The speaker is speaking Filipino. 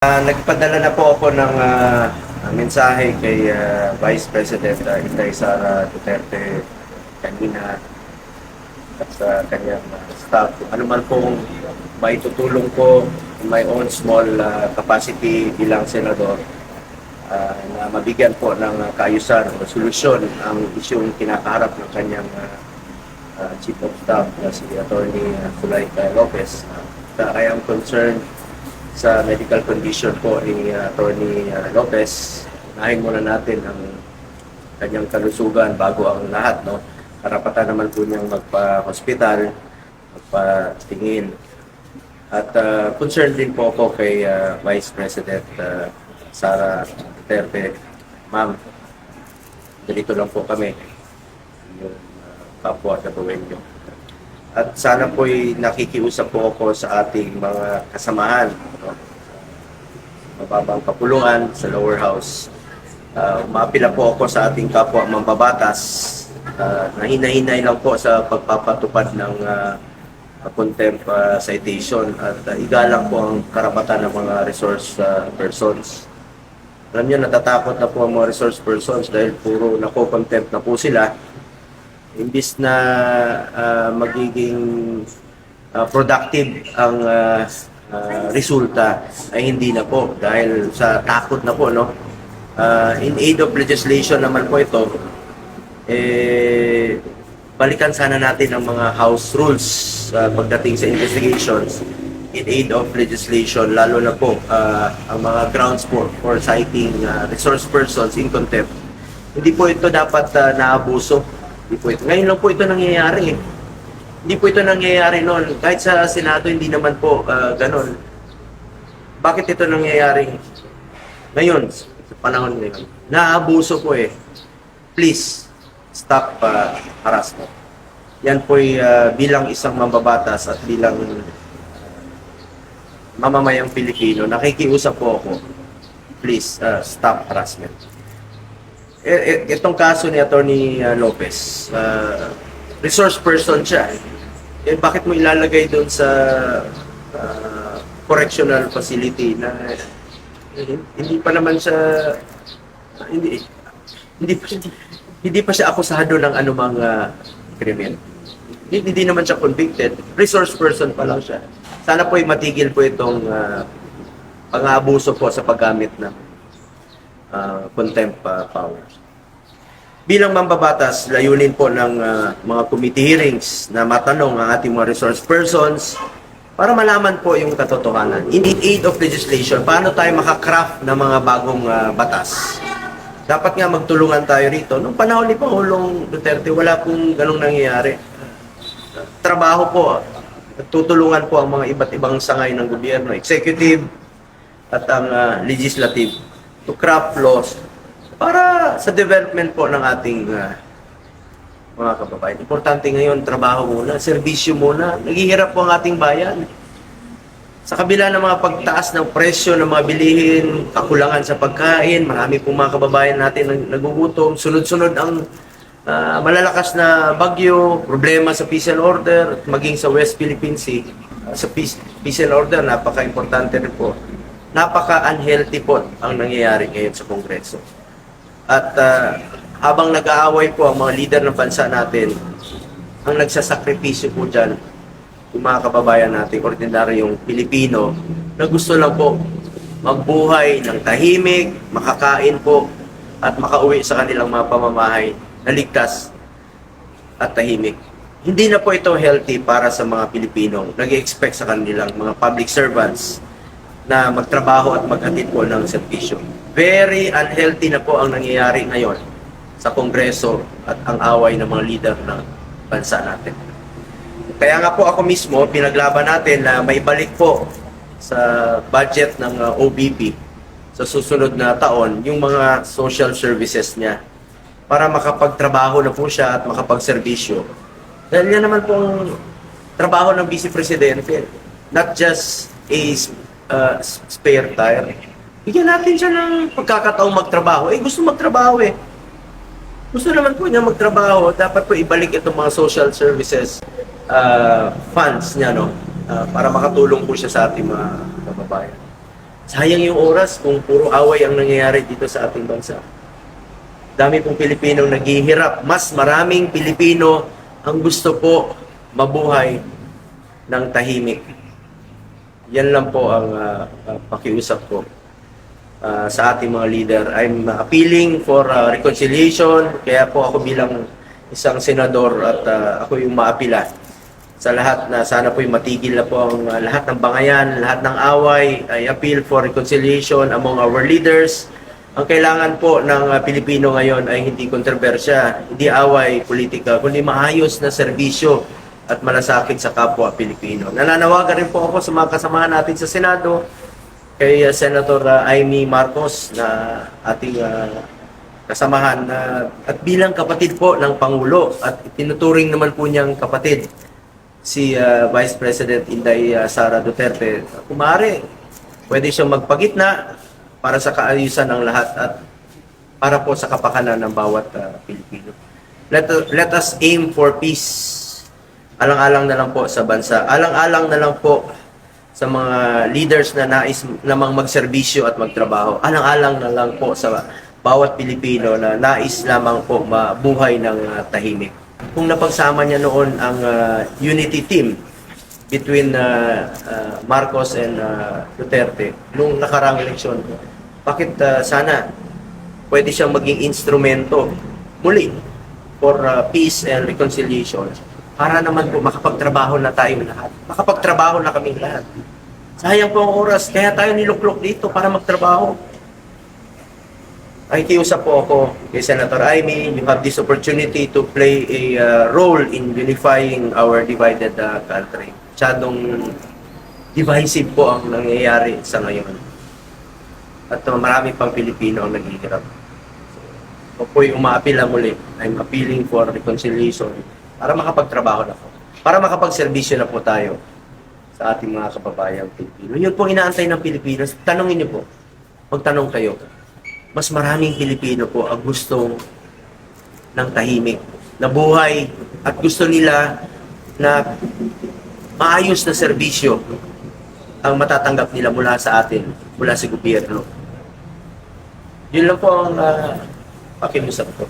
Nagpadala na po ako ng mensahe kay Vice President Inday Sara Duterte kanina at sa kanyang staff. Ano man pong maitutulong ko in my own small capacity bilang senador na mabigyan po ng kaayusan o solusyon ang isyong kinakaharap ng kanyang Chief of Staff na si Attorney Zulaika Lopez. I am concerned sa medical condition po ni Attorney Lopez. Unahin muna natin ang kanyang kalusugan bago ang lahat, no? Karapatan naman po niyang magpa-hospital, magpatingin. At concerned din po ako kay Vice President Sara Duterte. Ma'am, ganito lang po kami, yung kapwa na gawin niyo. At sana po'y nakikiusap po ako sa ating mga kasamahan, no? Mababang kapulungan sa lower house. Umapila po ako sa ating kapwa mambabatas na hinahinay lang po sa pagpapatupad ng contempt citation at igalang po ang karapatan ng mga resource persons. Alam niyo, natatakot na po ang mga resource persons dahil puro nako-contempt na po sila. Imbis na magiging productive ang resulta ay hindi na po dahil sa takot na po, no? In aid of legislation naman po ito, balikan sana natin ang mga house rules pagdating sa investigations in aid of legislation, lalo na po ang mga grounds for citing resource persons in contempt. Hindi po ito dapat naabuso. Ngayon lang po ito nangyayari. Hindi po ito nangyayari noon. Kahit sa Senado, hindi naman po ganon. Bakit ito nangyayari ngayon, sa panahon ngayon? Naabuso po eh. Please, stop harassment. Yan po bilang isang mambabatas at bilang mamamayang Pilipino, nakikiusap po ako. Please, stop harassment. Itong kaso ni Attorney Lopez, resource person siya. Bakit mo ilalagay doon sa correctional facility na hindi pa naman siya hindi pa siya akusado ng anumang krimen. Hindi naman siya convicted. Resource person pa lang siya. Sana po matigil po itong pang-aabuso po sa paggamit ng contempt powers. Bilang mambabatas, layunin po ng mga committee hearings na matanong ang ating mga resource persons para malaman po yung katotohanan. In aid of legislation, paano tayo makakraft ng mga bagong batas? Dapat nga magtulungan tayo rito. Noong panahon ni Pangulong Duterte, wala pong ganong nangyayari. Trabaho po, tutulungan po ang mga iba't ibang sangay ng gobyerno, executive at ang legislative, to craft laws para sa development po ng ating mga kababayan. Importante ngayon, trabaho muna, serbisyo muna. Naghihirap po ang ating bayan. Sa kabila ng mga pagtaas ng presyo ng mga bilihin, kakulangan sa pagkain, marami po mga kababayan natin nagugutom, sunod-sunod ang malalakas na bagyo, problema sa peace and order, maging sa West Philippine Sea. Sa peace and order, napaka-importante rin po. Napaka-unhealthy po ang nangyayari ngayon sa Kongreso. At habang nag-aaway po ang mga leader ng bansa natin, ang nagsasakripisyo po dyan, yung mga kababayan natin, ordinaryong Pilipino, na gusto lang po magbuhay ng tahimik, makakain po, at makauwi sa kanilang mga pamamahay na ligtas at tahimik. Hindi na po ito healthy para sa mga Pilipino nag-expect sa kanilang mga public servants na magtrabaho at maghatid po ng serbisyo. Very unhealthy na po ang nangyayari ngayon sa Kongreso at ang away ng mga leader ng bansa natin. Kaya nga po ako mismo, pinaglaban natin na maibalik po sa budget ng OBP sa susunod na taon yung mga social services niya para makapagtrabaho na po siya at makapagserbisyo. Dahil yan naman pong trabaho ng Vice Presidente, not just a spare tire. Bigyan natin siya ng pagkakataong magtrabaho. Gusto magtrabaho eh. Gusto naman po niya magtrabaho. Dapat po ibalik itong mga social services funds niya, no? Para makatulong po siya sa ating mga kababayan. Sayang yung oras kung puro away ang nangyayari dito sa ating bansa. Dami pong Pilipinong naghihirap. Mas maraming Pilipino ang gusto po mabuhay ng tahimik. Yan lang po ang pakiusap ko sa ating mga leader. I'm appealing for reconciliation. Kaya po ako bilang isang senador at ako yung maapila sa lahat na sana po'y matigil na po ang lahat ng bangayan, lahat ng away. I appeal for reconciliation among our leaders. Ang kailangan po ng Pilipino ngayon ay hindi kontrobersya, hindi away, politika, kundi maayos na serbisyo at malasakit sa kapwa Pilipino. Nananawagan rin po ako sa mga kasamahan natin sa Senado, kay Senator Amy Marcos na ating kasamahan at bilang kapatid po ng Pangulo at tinuturing naman po niyang kapatid si Vice President Inday Sara Duterte. Kung maaari, pwede siyang magpagitna para sa kaayusan ng lahat at para po sa kapakanan ng bawat Pilipino. Let us aim for peace. Alang-alang na lang po sa bansa. Alang-alang na lang po sa mga leaders na nais namang magserbisyo at magtrabaho. Alang-alang na lang po sa bawat Pilipino na nais lamang po mabuhay ng tahimik. Kung napagsama niya noon ang unity team between Marcos and Duterte nung nakarang eleksyon, bakit sana pwede siyang maging instrumento muli for peace and reconciliation para naman po makapagtrabaho na tayo lahat. Makapagtrabaho na kami lahat. Sayang po ang oras, kaya tayo niluklok dito para magtrabaho. Nakikiusap po ako kay Senator Amy, you have this opportunity to play a role in unifying our divided country. Masyadong divisive po ang nangyayari sa ngayon. At marami pang Pilipino ang naghihirap. So, po'y umaapila muli. I'm appealing for reconciliation para makapagtrabaho na po. Para makapagserbisyo na po tayo sa ating mga kababayang Pilipino. Yun po inaantay ng Pilipinas. Tanongin niyo po. Magtanong kayo. Mas maraming Pilipino po ang gustong ng tahimik na buhay at gusto nila na maayos na serbisyo ang matatanggap nila mula sa atin, mula sa gobyerno. Yun lang po ang pakiusap ko.